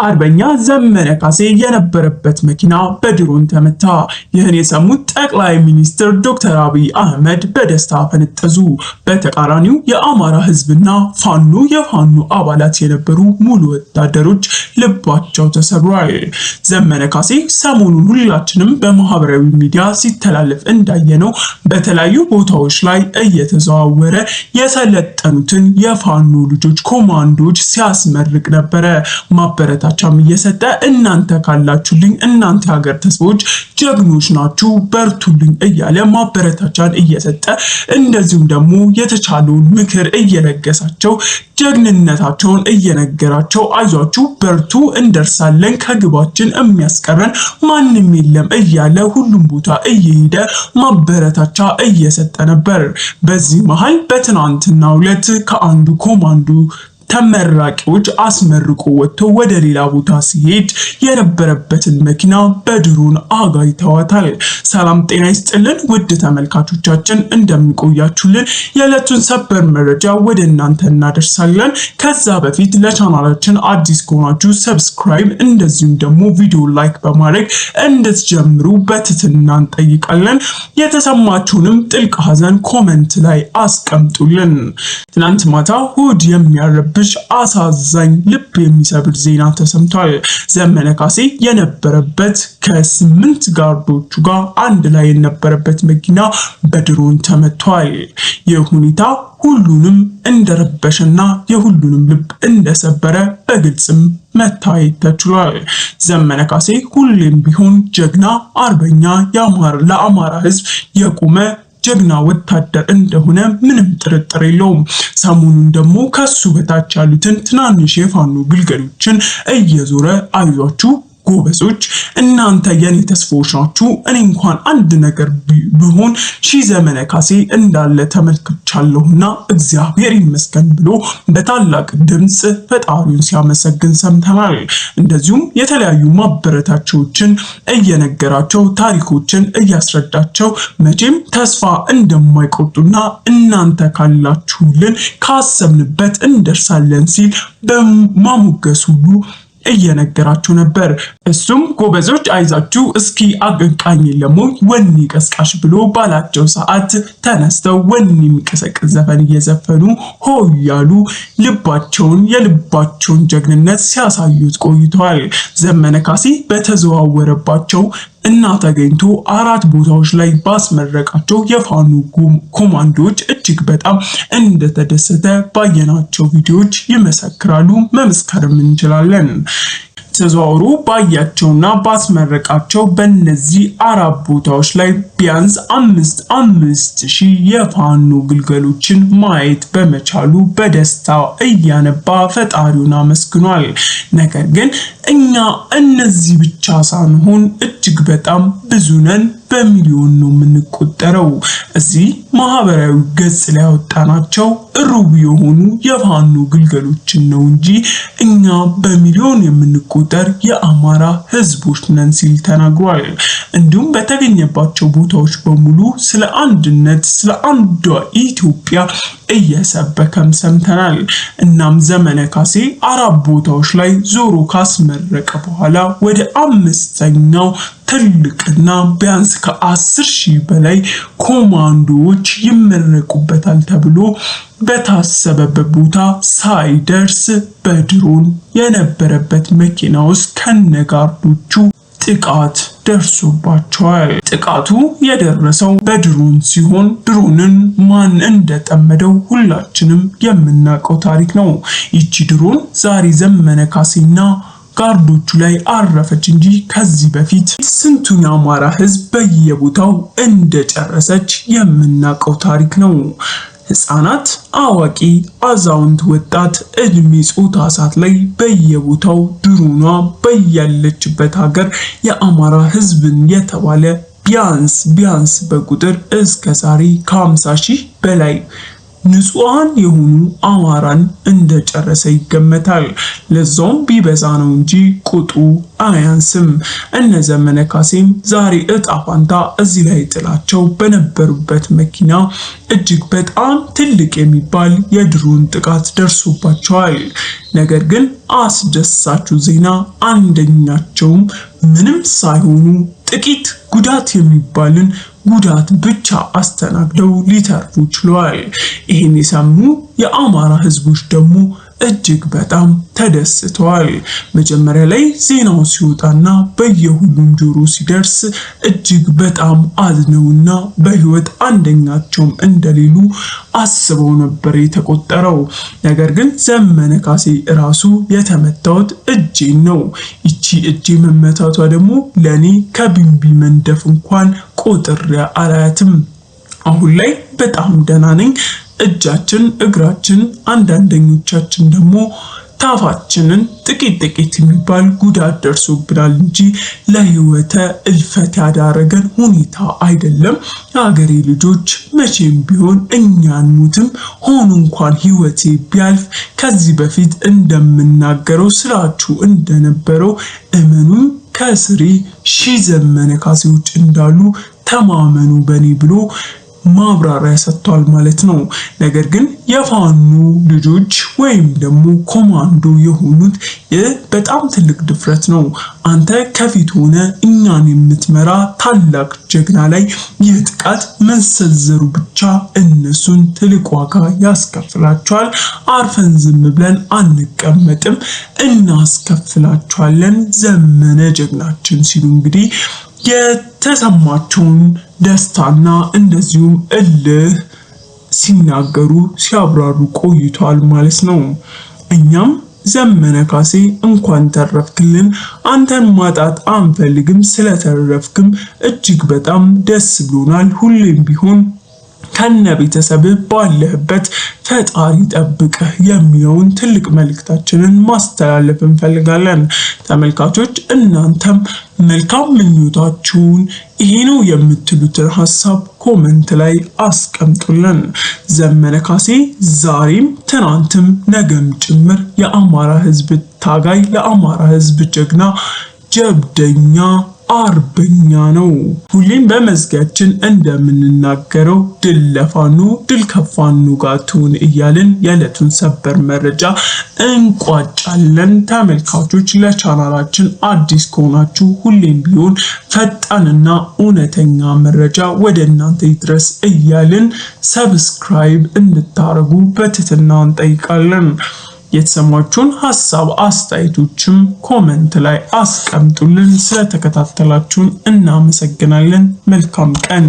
አርበኛ ዘመነ ካሴ የነበረበት መኪና በድሮን ተመታ። ይህን የሰሙት ጠቅላይ ሚኒስትር ዶክተር አብይ አህመድ በደስታ ፈነጠዙ። በተቃራኒው የአማራ ህዝብና የፋኖ አባላት የነበሩ ሙሉ ወታደሮች ልባቸው ተሰብሯል። ዘመነ ካሴ ሰሞኑን ሁላችንም በማህበራዊ ሚዲያ ሲተላለፍ እንዳየነው በተለያዩ ቦታዎች ላይ እየተዘዋወረ የሰለጠኑትን የፋኖ ልጆች ኮማንዶች ሲያስመርቅ ነበረ። ማበረታቻም እየሰጠ እናንተ ካላችሁልኝ እናንተ ሀገር ተስቦች ጀግኖች ናችሁ በርቱልኝ እያለ ማበረታቻን እየሰጠ እንደዚሁም ደግሞ የተቻለውን ምክር እየለገሳቸው ጀግንነታቸውን እየነገራቸው አይዟችሁ በርቱ እንደርሳለን ከግባችን የሚያስቀረን ማንም የለም እያለ ሁሉም ቦታ እየሄደ ማበረታቻ እየሰጠ ነበር። በዚህ መሃል በትናንትናው ዕለት ከአንዱ ኮማንዶ ተመራቂዎች አስመርቆ ወጥቶ ወደ ሌላ ቦታ ሲሄድ የነበረበትን መኪና በድሮን አጋይተዋታል። ሰላም ጤና ይስጥልን ውድ ተመልካቾቻችን እንደምንቆያችሁልን የዕለቱን ሰበር መረጃ ወደ እናንተ እናደርሳለን። ከዛ በፊት ለቻናላችን አዲስ ከሆናችሁ ሰብስክራይብ እንደዚሁም ደግሞ ቪዲዮ ላይክ በማድረግ እንድትጀምሩ በትህትና እንጠይቃለን። የተሰማችሁንም ጥልቅ ሐዘን ኮሜንት ላይ አስቀምጡልን። ትናንት ማታ ሆድ የሚያረብሽ አሳዛኝ ልብ የሚሰብር ዜና ተሰምቷል። ዘመነ ካሴ የነበረበት ከ8 ጋርዶቹ ጋር አንድ ላይ የነበረበት መኪና በድሮን ተመቷል። ይህ ሁኔታ ሁሉንም እንደረበሸና የሁሉንም ልብ እንደሰበረ በግልጽም መታየት ተችሏል። ዘመነ ካሴ ሁሌም ቢሆን ጀግና አርበኛ ለአማራ ህዝብ የቆመ ጀግና ወታደር እንደሆነ ምንም ጥርጥር የለውም። ሰሞኑን ደግሞ ከሱ በታች ያሉትን ትናንሽ የፋኖ ግልገሎችን እየዞረ አይዟችሁ ጎበዞች እናንተ የኔ ተስፋዎች ናችሁ እኔ እንኳን አንድ ነገር ቢሆን ዘመነ ካሴ እንዳለ ተመልክቻለሁና እግዚአብሔር ይመስገን ብሎ በታላቅ ድምጽ ፈጣሪውን ሲያመሰግን ሰምተናል። እንደዚሁም የተለያዩ ማበረታቻዎችን እየነገራቸው ታሪኮችን እያስረዳቸው መቼም ተስፋ እንደማይቆርጡና እናንተ ካላችሁልን ካሰብንበት እንደርሳለን ሲል በማሞገስ ሁሉ እየነገራቸው ነበር። እሱም ጎበዞች አይዛችሁ እስኪ አቀንቃኝ ለሞኝ ወኔ ቀስቃሽ ብሎ ባላቸው ሰዓት ተነስተው ወኔ የሚቀሰቅስ ዘፈን እየዘፈኑ ሆ ያሉ የልባቸውን ጀግንነት ሲያሳዩት ቆይተዋል። ዘመነ ካሴ በተዘዋወረባቸው እና ተገኝቶ 4 ቦታዎች ላይ ባስመረቃቸው የፋኖ ኮማንዶዎች እጅግ በጣም እንደተደሰተ ባየናቸው ቪዲዮዎች ይመሰክራሉ፣ መመስከርም እንችላለን። ተዘዋውሮ ባያቸውና ባስመረቃቸው በእነዚህ 4 ቦታዎች ላይ ቢያንስ 5,000 የፋኖ ግልገሎችን ማየት በመቻሉ በደስታ እያነባ ፈጣሪውን አመስግኗል። ነገር ግን እኛ እነዚህ ብቻ ሳንሆን እጅግ በጣም ብዙ ነን፣ በሚሊዮን ነው የምንቆጠረው። እዚህ ማህበራዊ ገጽ ላይ ያወጣናቸው ሩብ የሆኑ የፋኖ ግልገሎችን ነው እንጂ እኛ በሚሊዮን የምንቆጠር የአማራ ህዝቦች ነን ሲል ተናግሯል። እንዲሁም በተገኘባቸው ቦታዎች በሙሉ ስለ አንድነት ስለ አንዷ ኢትዮጵያ እየሰበከም ሰምተናል። እናም ዘመነ ካሴ 4 ቦታዎች ላይ ዞሮ ካስመረቀ በኋላ ወደ 5ኛው ትልቅና ቢያንስ ከ10,000 በላይ ኮማንዶዎች ይመረቁበታል ተብሎ በታሰበበት ቦታ ሳይደርስ በድሮን የነበረበት መኪና ውስጥ ከነጋርዶቹ ጥቃት ደርሶባቸዋል። ጥቃቱ የደረሰው በድሮን ሲሆን ድሮንን ማን እንደጠመደው ሁላችንም የምናውቀው ታሪክ ነው። ይቺ ድሮን ዛሬ ዘመነ ካሴና ጋርዶቹ ላይ አረፈች እንጂ ከዚህ በፊት ስንቱን የአማራ ህዝብ በየቦታው እንደጨረሰች የምናውቀው ታሪክ ነው። ህፃናት፣ አዋቂ፣ አዛውንት፣ ወጣት እድሜ ጾታ ሳት ላይ በየቦታው ድሮኗ በያለችበት ሀገር የአማራ ህዝብን የተባለ ቢያንስ በቁጥር እስከ ዛሬ ከ50,000 በላይ ንጹሃን የሆኑ አማራን እንደጨረሰ ይገመታል። ለዛውም ቢበዛ ነው እንጂ ቁጥሩ አያንስም። እነ ዘመነ ካሴም ዛሬ እጣ ፋንታ እዚህ ላይ ጥላቸው በነበሩበት መኪና እጅግ በጣም ትልቅ የሚባል የድሮን ጥቃት ደርሶባቸዋል። ነገር ግን አስደሳቹ ዜና አንደኛቸውም ምንም ሳይሆኑ ጥቂት ጉዳት የሚባልን ጉዳት ብቻ አስተናግደው ሊተርፉ ችለዋል። ይህን የሰሙ የአማራ ህዝቦች ደግሞ እጅግ በጣም ተደስተዋል። መጀመሪያ ላይ ዜናው ሲወጣና በየሁሉም ጆሮ ሲደርስ እጅግ በጣም አዝነውና በህይወት አንደኛቸውም እንደሌሉ አስበው ነበር የተቆጠረው። ነገር ግን ዘመነ ካሴ ራሱ የተመታውት እጄን ነው። ይቺ እጄ መመታቷ ደግሞ ለኔ ከቢንቢ መንደፍ እንኳን ቆጥሬ አላያትም። አሁን ላይ በጣም ደህና ነኝ። እጃችን፣ እግራችን፣ አንዳንደኞቻችን ደግሞ ታፋችንን ጥቂት የሚባል ጉዳት ደርሶብናል እንጂ ለህይወተ እልፈት ያዳረገን ሁኔታ አይደለም። የሀገሬ ልጆች መቼም ቢሆን እኛን ሙትም ሆኖ እንኳን ህይወቴ ቢያልፍ ከዚህ በፊት እንደምናገረው ስራችሁ እንደነበረው እመኑን ከስሪ ሺህ ዘመነ ካሴዎች እንዳሉ ተማመኑ በኔ ብሎ ማብራሪያ ሰጥቷል ማለት ነው። ነገር ግን የፋኖ ልጆች ወይም ደግሞ ኮማንዶ የሆኑት በጣም ትልቅ ድፍረት ነው። አንተ ከፊት ሆነ እኛን የምትመራ ታላቅ ጀግና ላይ የጥቃት መሰንዘሩ ብቻ እነሱን ትልቅ ዋጋ ያስከፍላቸዋል። አርፈን ዝም ብለን አንቀመጥም፣ እናስከፍላቸዋለን ዘመነ ጀግናችን ሲሉ እንግዲህ የተሰማቸውን ደስታና እንደዚሁም እልህ ሲናገሩ ሲያብራሩ ቆይቷል ማለት ነው። እኛም ዘመነ ካሴ እንኳን ተረፍክልን፣ አንተን ማጣት አንፈልግም፣ ስለተረፍክም እጅግ በጣም ደስ ብሎናል። ሁሌም ቢሆን ከነ ቤተሰብ ባለህበት ፈጣሪ ጠብቀህ የሚለውን ትልቅ መልእክታችንን ማስተላለፍ እንፈልጋለን። ተመልካቾች እናንተም መልካም ምኞታችሁን ይሄ ነው የምትሉትን ሐሳብ ኮሜንት ላይ አስቀምጡልን። ዘመነ ካሴ ዛሬም ትናንትም ነገም ጭምር የአማራ ህዝብ ታጋይ፣ ለአማራ ህዝብ ጀግና፣ ጀብደኛ አርበኛ ነው። ሁሌም በመዝጊያችን እንደምንናገረው ድል ለፋኖ ድል ከፋኖ ጋር ትሁን እያልን የዕለቱን ሰበር መረጃ እንቋጫለን። ተመልካቾች ለቻናላችን አዲስ ከሆናችሁ ሁሌም ቢሆን ፈጣንና እውነተኛ መረጃ ወደ እናንተ ይድረስ እያልን ሰብስክራይብ እንድታረጉ በትህትና እንጠይቃለን። የተሰማችሁን ሐሳብ አስተያየቶችም ኮሜንት ላይ አስቀምጡልን። ስለተከታተላችሁን እናመሰግናለን። መልካም ቀን